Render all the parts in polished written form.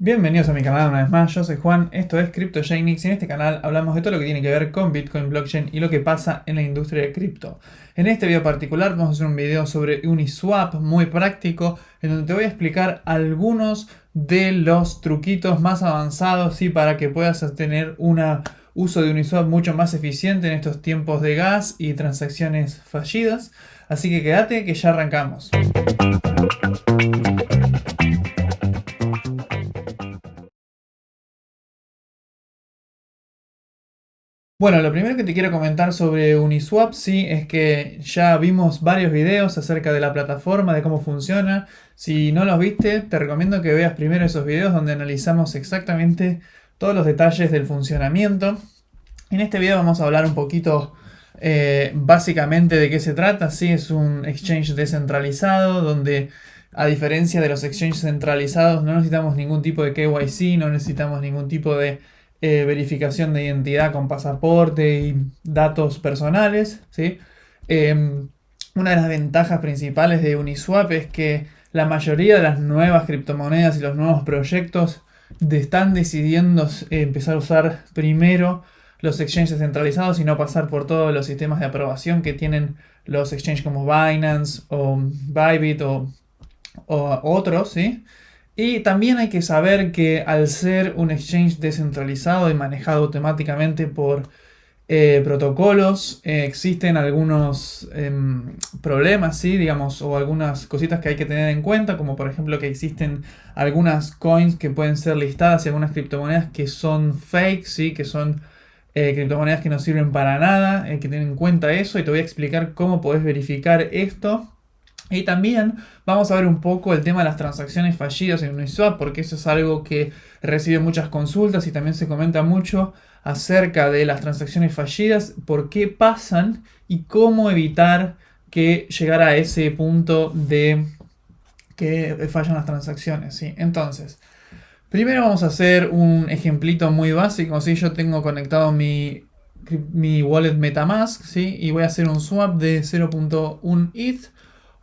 Bienvenidos a mi canal una vez más, yo soy Juan, esto es CryptoGenix y en este canal hablamos de todo lo que tiene que ver con Bitcoin, blockchain y lo que pasa en la industria de cripto. En este video particular vamos a hacer un video sobre Uniswap muy práctico en donde te voy a explicar algunos de los truquitos más avanzados y para que puedas tener un uso de Uniswap mucho más eficiente en estos tiempos de gas y transacciones fallidas. Así que quédate que ya arrancamos. Bueno, lo primero que te quiero comentar sobre Uniswap, sí, es que ya vimos varios videos acerca de la plataforma, de cómo funciona. Si no los viste, te recomiendo que veas primero esos videos donde analizamos exactamente todos los detalles del funcionamiento. En este video vamos a hablar un poquito básicamente de qué se trata. Sí, es un exchange descentralizado donde a diferencia de los exchanges centralizados no necesitamos ningún tipo de KYC, no necesitamos ningún tipo de verificación de identidad con pasaporte y datos personales, ¿sí? Una de las ventajas principales de Uniswap es que la mayoría de las nuevas criptomonedas y los nuevos proyectos están decidiendo empezar a usar primero los exchanges centralizados y no pasar por todos los sistemas de aprobación que tienen los exchanges como Binance o Bybit o otros, ¿sí? Y también hay que saber que al ser un exchange descentralizado y manejado automáticamente por protocolos, existen algunos problemas, ¿sí? Digamos, o algunas cositas que hay que tener en cuenta, como por ejemplo que existen algunas coins que pueden ser listadas y algunas criptomonedas que son fake, ¿sí? Que son criptomonedas que no sirven para nada, hay que tener en cuenta eso y te voy a explicar cómo podés verificar esto. Y también vamos a ver un poco el tema de las transacciones fallidas en Uniswap, porque eso es algo que recibe muchas consultas y también se comenta mucho acerca de las transacciones fallidas, por qué pasan y cómo evitar que llegara a ese punto de que fallan las transacciones, ¿sí? Entonces, primero vamos a hacer un ejemplito muy básico, ¿sí? Yo tengo conectado mi wallet MetaMask, ¿sí? Y voy a hacer un swap de 0.1 ETH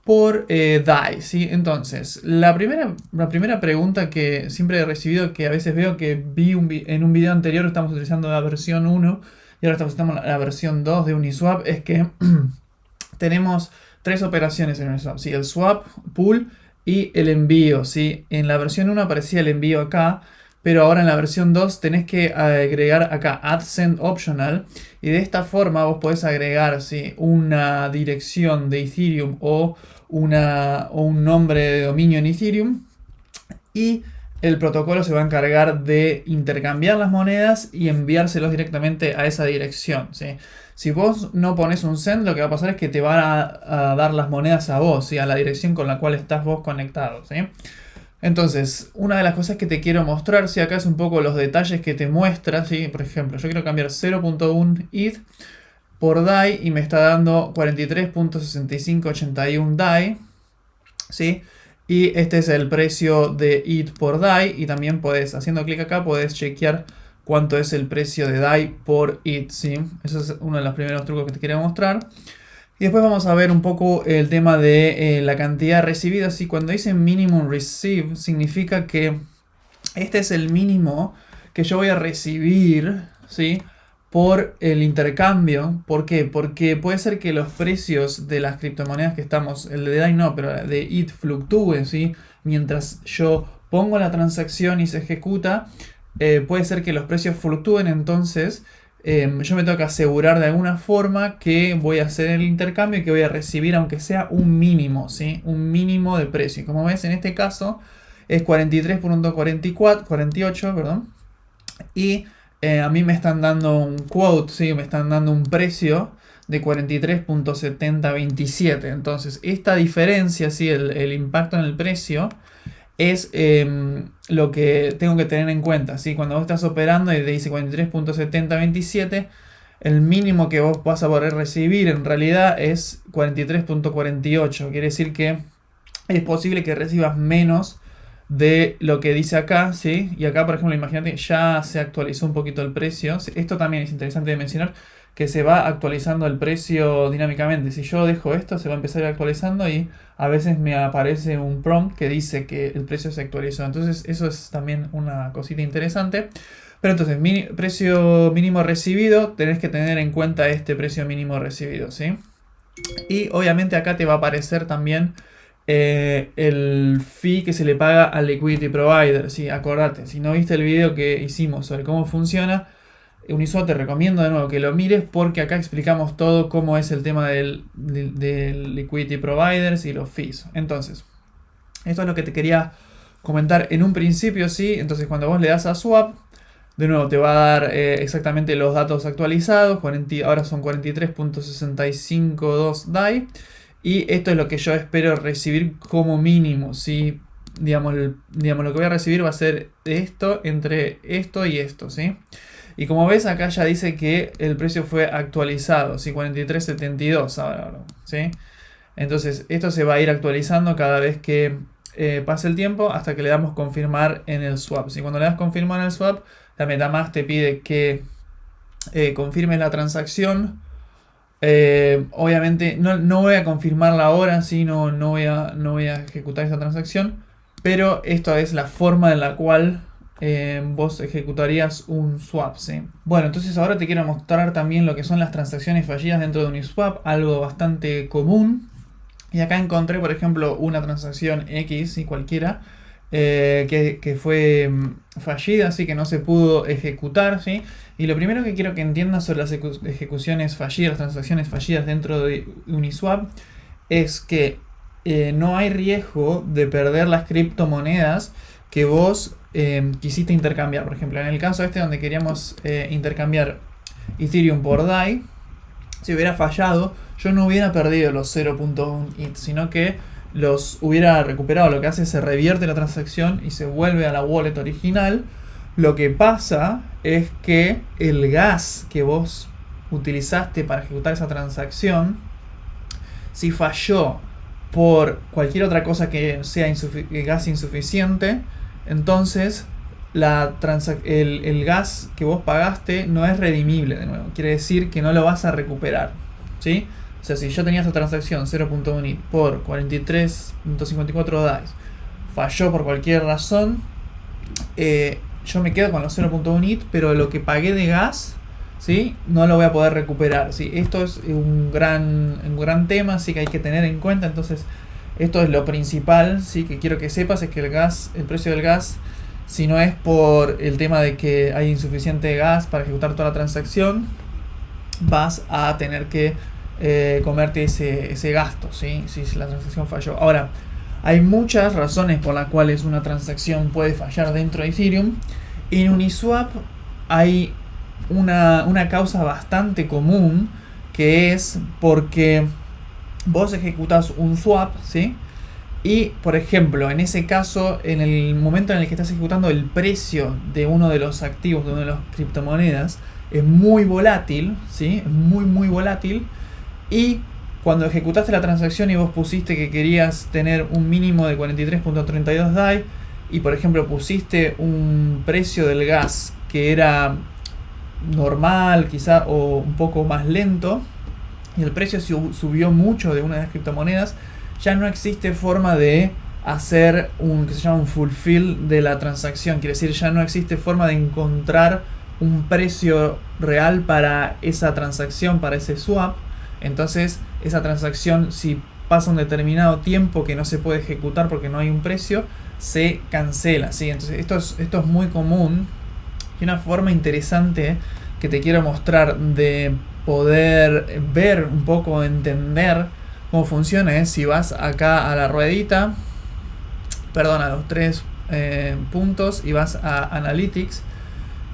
por DAI, ¿sí? Entonces, la primera pregunta que siempre he recibido, que a veces veo que en un video anterior estamos utilizando la versión 1 y ahora estamos usando la versión 2 de Uniswap, es que tenemos tres operaciones en Uniswap, ¿sí? El swap, pool y el envío, ¿sí? En la versión 1 aparecía el envío acá, pero ahora en la versión 2 tenés que agregar acá add send optional y de esta forma vos podés agregar, ¿sí? Una dirección de Ethereum o un nombre de dominio en Ethereum y el protocolo se va a encargar de intercambiar las monedas y enviárselos directamente a esa dirección, ¿sí? Si vos no pones un send, lo que va a pasar es que te van a dar las monedas a vos, ¿sí? A la dirección con la cual estás vos conectado, ¿sí? Entonces, una de las cosas que te quiero mostrar, si acá es un poco los detalles que te muestra, ¿sí? Por ejemplo, yo quiero cambiar 0.1 ETH por DAI y me está dando 43.6581 DAI, ¿sí? Y este es el precio de ETH por DAI y también puedes, haciendo clic acá, puedes chequear cuánto es el precio de DAI por ETH, ¿sí? Eso es uno de los primeros trucos que te quería mostrar. Y después vamos a ver un poco el tema de la cantidad recibida. ¿Sí? Cuando dice minimum receive, significa que este es el mínimo que yo voy a recibir, ¿sí? Por el intercambio. ¿Por qué? Porque puede ser que los precios de las criptomonedas que estamos, el de DAI no, pero de ETH fluctúen, ¿sí? Mientras yo pongo la transacción y se ejecuta, puede ser que los precios fluctúen, entonces yo me tengo que asegurar de alguna forma que voy a hacer el intercambio y que voy a recibir aunque sea un mínimo, ¿sí? Un mínimo de precio. Como ves, en este caso es 43.48, perdón. Y a mí me están dando un quote, ¿sí? Me están dando un precio de 43.7027. Entonces, esta diferencia, ¿sí? El impacto en el precio es lo que tengo que tener en cuenta, ¿sí? Cuando vos estás operando y te dice 43.7027, el mínimo que vos vas a poder recibir en realidad es 43.48. Quiere decir que es posible que recibas menos de lo que dice acá, ¿sí? Y acá, por ejemplo, imagínate, ya se actualizó un poquito el precio. Esto también es interesante de mencionar, que se va actualizando el precio dinámicamente. Si yo dejo esto, se va a empezar a ir actualizando y a veces me aparece un prompt que dice que el precio se actualizó. Entonces eso es también una cosita interesante. Pero entonces, precio mínimo recibido, tenés que tener en cuenta este precio mínimo recibido, ¿sí? Y obviamente acá te va a aparecer también el fee que se le paga al liquidity provider, ¿sí? Acordate, si no viste el video que hicimos sobre cómo funciona Uniswap, te recomiendo de nuevo que lo mires porque acá explicamos todo cómo es el tema del liquidity providers y los fees. Entonces, esto es lo que te quería comentar en un principio, ¿sí? Entonces cuando vos le das a swap, de nuevo te va a dar exactamente los datos actualizados, ahora son 43.652 DAI. Y esto es lo que yo espero recibir como mínimo, ¿sí? Digamos, digamos, lo que voy a recibir va a ser esto, entre esto y esto, ¿sí? Y como ves acá ya dice que el precio fue actualizado, ¿sí? 43.72 ahora, ¿sí? Entonces esto se va a ir actualizando cada vez que pase el tiempo hasta que le damos confirmar en el swap. ¿Sí? Cuando le das confirmar en el swap, la MetaMask te pide que confirmes la transacción. Obviamente no voy a confirmarla ahora, ¿sí? No voy a ejecutar esta transacción, pero esto es la forma en la cual vos ejecutarías un swap, ¿sí? Bueno, entonces ahora te quiero mostrar también lo que son las transacciones fallidas dentro de Uniswap, algo bastante común. Y acá encontré, por ejemplo, una transacción X y cualquiera que fue fallida, así que no se pudo ejecutar, ¿sí? Y lo primero que quiero que entiendas sobre las ejecuciones fallidas, las transacciones fallidas dentro de Uniswap, es que no hay riesgo de perder las criptomonedas que vos quisiste intercambiar. Por ejemplo, en el caso este donde queríamos intercambiar Ethereum por DAI, si hubiera fallado, yo no hubiera perdido los 0.1 ETH, sino que los hubiera recuperado. Lo que hace es se revierte la transacción y se vuelve a la wallet original. Lo que pasa es que el gas que vos utilizaste para ejecutar esa transacción, si falló por cualquier otra cosa que sea gas insuficiente, entonces el gas que vos pagaste no es redimible de nuevo. Quiere decir que no lo vas a recuperar, ¿sí? O sea, si yo tenía esta transacción 0.1 ETH por 43.54 DAI, falló por cualquier razón, yo me quedo con los 0.1 ETH, pero lo que pagué de gas, ¿sí? No lo voy a poder recuperar, ¿sí? Esto es un gran tema, así que hay que tener en cuenta. Entonces, esto es lo principal, ¿sí? Que quiero que sepas, es que el precio del gas, si no es por el tema de que hay insuficiente gas para ejecutar toda la transacción, vas a tener que comerte ese gasto, ¿sí? Si la transacción falló. Ahora, hay muchas razones por las cuales una transacción puede fallar dentro de Ethereum. En Uniswap hay una causa bastante común, que es porque vos ejecutas un swap, ¿sí? Y, por ejemplo, en ese caso, en el momento en el que estás ejecutando, el precio de uno de los activos, de una de las criptomonedas, es muy volátil, ¿sí? Es muy volátil. Y cuando ejecutaste la transacción y vos pusiste que querías tener un mínimo de 43.32 DAI, y por ejemplo pusiste un precio del gas que era normal quizá o un poco más lento, y el precio subió mucho de una de las criptomonedas, ya no existe forma de hacer que se llama un fulfill de la transacción. Quiere decir, ya no existe forma de encontrar un precio real para esa transacción, para ese swap. Entonces esa transacción, si pasa un determinado tiempo que no se puede ejecutar porque no hay un precio, se cancela, ¿sí? Entonces esto es muy común. Y una forma interesante que te quiero mostrar de poder ver un poco, entender cómo funciona, es si vas acá a la ruedita, perdón, a los tres puntos, y vas a Analytics,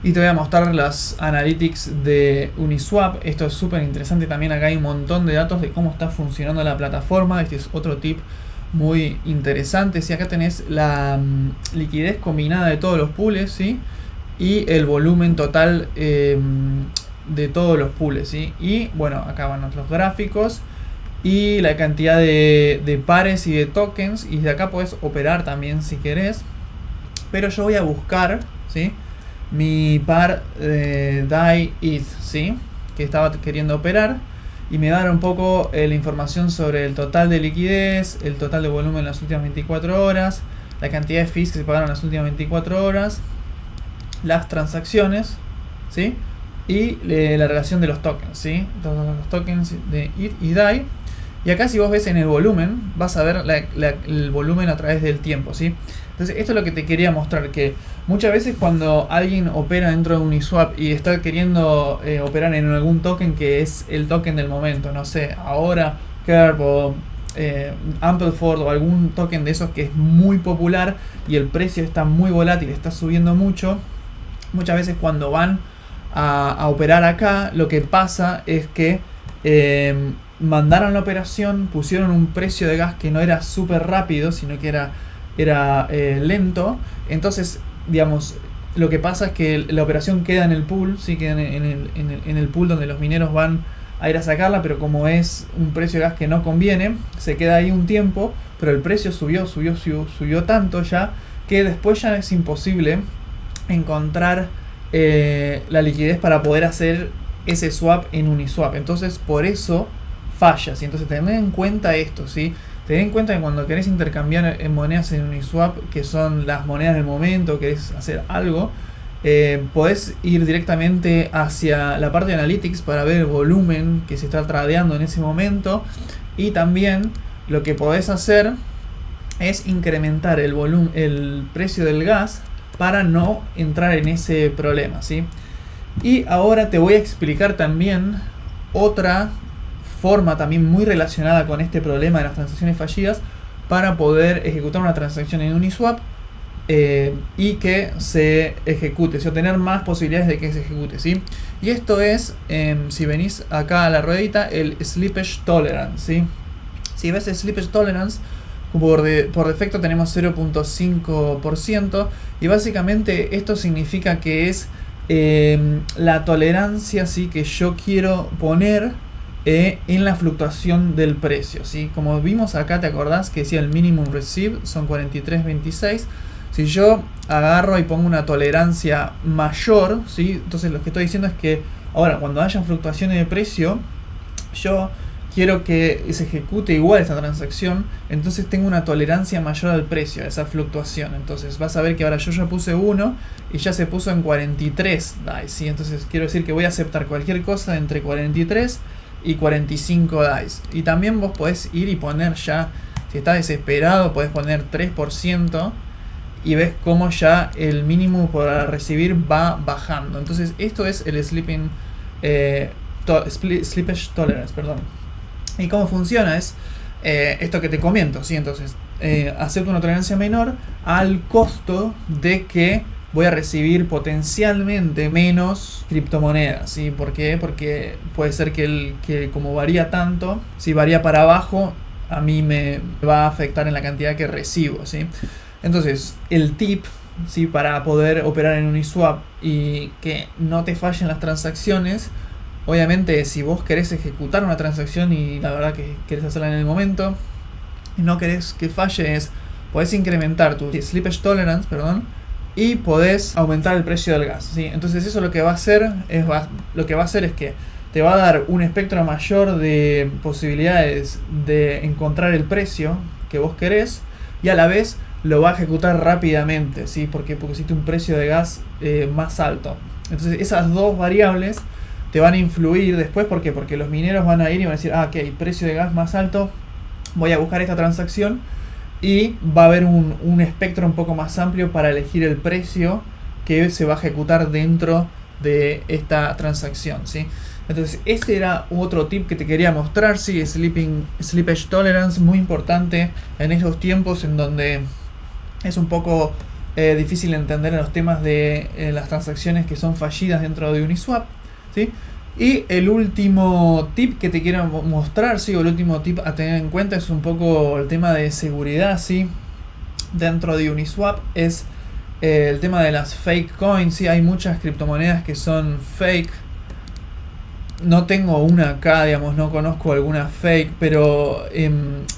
y te voy a mostrar las Analytics de Uniswap. Esto es súper interesante también. Acá hay un montón de datos de cómo está funcionando la plataforma. Este es otro tip muy interesante. Si acá tenés la liquidez combinada de todos los pools, ¿sí? Y el volumen total de todos los pools, ¿sí? Y bueno, acá van otros gráficos y la cantidad de pares y de tokens, y de acá puedes operar también si querés, pero yo voy a buscar, ¿sí? Mi par DAI ETH, ¿sí? que estaba queriendo operar y me dará un poco la información sobre el total de liquidez, el total de volumen en las últimas 24 horas, la cantidad de fees que se pagaron en las últimas 24 horas, las transacciones, ¿sí? Y la relación de los tokens, ¿sí? Los tokens de IT y DAI. Y acá si vos ves en el volumen, vas a ver el volumen a través del tiempo, ¿sí? Entonces esto es lo que te quería mostrar, que muchas veces cuando alguien opera dentro de Uniswap y está queriendo operar en algún token que es el token del momento, no sé, ahora Curve o Ampleford o algún token de esos que es muy popular y el precio está muy volátil, está subiendo mucho, muchas veces cuando van a operar acá, lo que pasa es que mandaron la operación, pusieron un precio de gas que no era súper rápido, sino que era lento. Entonces, digamos, lo que pasa es que la operación queda en el pool, sí, queda en el pool donde los mineros van a ir a sacarla, pero como es un precio de gas que no conviene, se queda ahí un tiempo, pero el precio subió tanto ya que después ya es imposible encontrar la liquidez para poder hacer ese swap en Uniswap. Entonces por eso falla, ¿sí? Entonces tened en cuenta esto, ¿sí? Tened en cuenta que cuando querés intercambiar monedas en Uniswap, que son las monedas del momento, querés hacer algo, podés ir directamente hacia la parte de Analytics para ver el volumen que se está tradeando en ese momento. Y también lo que podés hacer es incrementar el volumen, el precio del gas, para no entrar en ese problema, ¿sí? Y ahora te voy a explicar también otra forma también muy relacionada con este problema de las transacciones fallidas para poder ejecutar una transacción en Uniswap y que se ejecute, o sea, tener más posibilidades de que se ejecute, ¿sí? Y esto es, si venís acá a la ruedita, el Slippage Tolerance, ¿sí? Si ves el Slippage Tolerance, por defecto tenemos 0.5% y básicamente esto significa que es la tolerancia, ¿sí?, que yo quiero poner en la fluctuación del precio, ¿sí? Como vimos acá, ¿te acordás que decía el minimum receive? Son 43.26. Si yo agarro y pongo una tolerancia mayor, ¿sí?, entonces lo que estoy diciendo es que ahora cuando haya fluctuaciones de precio, yo quiero que se ejecute igual esta transacción, entonces tengo una tolerancia mayor al precio, a esa fluctuación. Entonces vas a ver que ahora yo ya puse 1 y ya se puso en 43 DAI, ¿sí? Entonces quiero decir que voy a aceptar cualquier cosa entre 43 y 45 DAI. Y también vos podés ir y poner ya, si estás desesperado, podés poner 3% y ves cómo ya el mínimo para recibir va bajando. Entonces esto es el Slippage Tolerance, perdón. Y cómo funciona es esto que te comento, ¿sí? Entonces acepto una tolerancia menor al costo de que voy a recibir potencialmente menos criptomonedas, ¿sí? ¿Por qué? Porque puede ser que como varía tanto, si varía para abajo, a mí me va a afectar en la cantidad que recibo, ¿sí? Entonces el tip, ¿sí?, para poder operar en Uniswap y que no te fallen las transacciones, obviamente si vos querés ejecutar una transacción y la verdad que querés hacerla en el momento y no querés que falle, podés incrementar tu Slippage Tolerance, y podés aumentar el precio del gas, ¿sí? Entonces eso lo que va a hacer es que te va a dar un espectro mayor de posibilidades de encontrar el precio que vos querés y a la vez lo va a ejecutar rápidamente, ¿sí? Porque pusiste un precio de gas más alto. Entonces esas dos variables te van a influir después. ¿Por qué? Porque los mineros van a ir y van a decir, ok, precio de gas más alto, voy a buscar esta transacción, y va a haber un espectro un poco más amplio para elegir el precio que se va a ejecutar dentro de esta transacción, ¿sí? Entonces este era otro tip que te quería mostrar, ¿sí? Slippage Tolerance, muy importante en esos tiempos en donde es un poco difícil entender los temas de las transacciones que son fallidas dentro de Uniswap, ¿sí? Y el último tip que te quiero mostrar, ¿sí?, o el último tip a tener en cuenta es un poco el tema de seguridad, ¿sí?, dentro de Uniswap, es el tema de las fake coins, ¿sí? Hay muchas criptomonedas que son fake, no tengo una acá, digamos, no conozco alguna fake, pero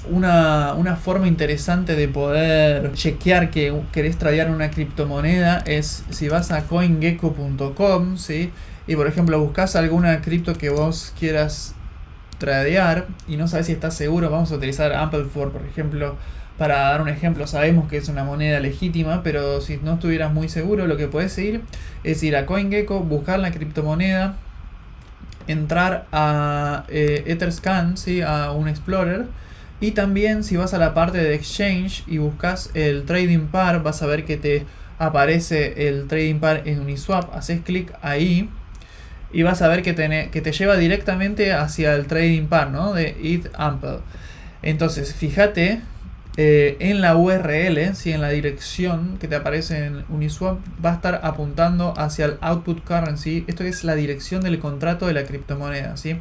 una forma interesante de poder chequear que querés tradear una criptomoneda es si vas a coingecko.com, ¿sí? Y por ejemplo buscas alguna cripto que vos quieras tradear y no sabes si estás seguro. Vamos a utilizar Ampliford, por ejemplo, para dar un ejemplo. Sabemos que es una moneda legítima, pero si no estuvieras muy seguro, lo que puedes ir es ir a CoinGecko, buscar la criptomoneda, entrar a Etherscan, ¿sí? A un explorer, y también si vas a la parte de exchange y buscas el trading par, vas a ver que te aparece el trading par en Uniswap. Haces clic ahí y vas a ver que te lleva directamente hacia el trading par, ¿no? De ETH Ample. Entonces fíjate en la URL, ¿sí? En la dirección que te aparece en Uniswap, va a estar apuntando hacia el output currency. Esto es la dirección del contrato de la criptomoneda, ¿sí?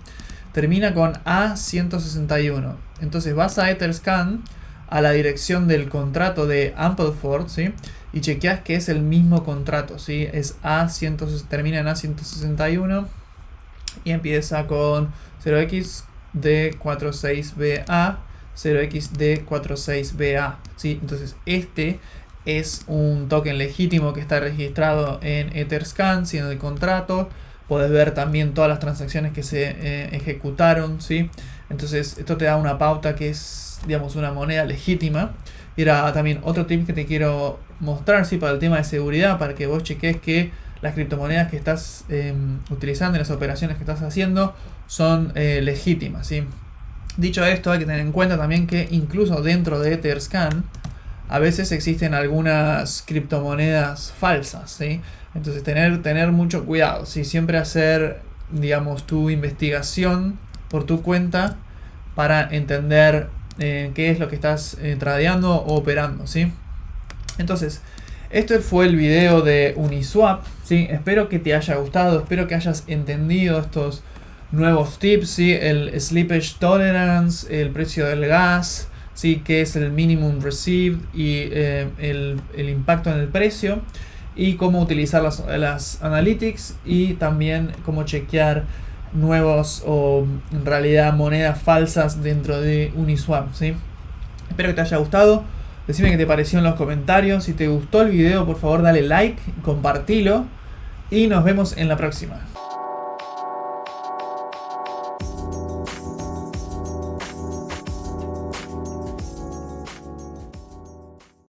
Termina con A161. Entonces vas a Etherscan, a la dirección del contrato de Ampliford, ¿sí? Y chequeas que es el mismo contrato, ¿sí? Es termina en A161 y empieza con 0xD46BA, 0xD46BA, ¿sí? Entonces este es un token legítimo que está registrado en Etherscan, siendo el contrato. Podés ver también todas las transacciones que se ejecutaron, ¿sí? Entonces esto te da una pauta que es, digamos, una moneda legítima. Y era también otro tip que te quiero mostrar, ¿sí? Para el tema de seguridad, para que vos cheques que las criptomonedas que estás utilizando y las operaciones que estás haciendo son legítimas, ¿sí? Dicho esto, hay que tener en cuenta también que incluso dentro de Etherscan a veces existen algunas criptomonedas falsas, ¿sí? Entonces tener mucho cuidado, ¿sí? Siempre hacer, digamos, tu investigación por tu cuenta para entender qué es lo que estás tradeando o operando, ¿sí? Entonces, este fue el video de Uniswap, ¿sí? Espero que te haya gustado, espero que hayas entendido estos nuevos tips, ¿sí? El slippage tolerance, el precio del gas, ¿sí? Que es el minimum received y el impacto en el precio, y cómo utilizar las analytics, y también cómo chequear nuevos o en realidad monedas falsas dentro de Uniswap, ¿sí? Espero que te haya gustado. Decime qué te pareció en los comentarios. Si te gustó el video, por favor dale like, compartilo y nos vemos en la próxima.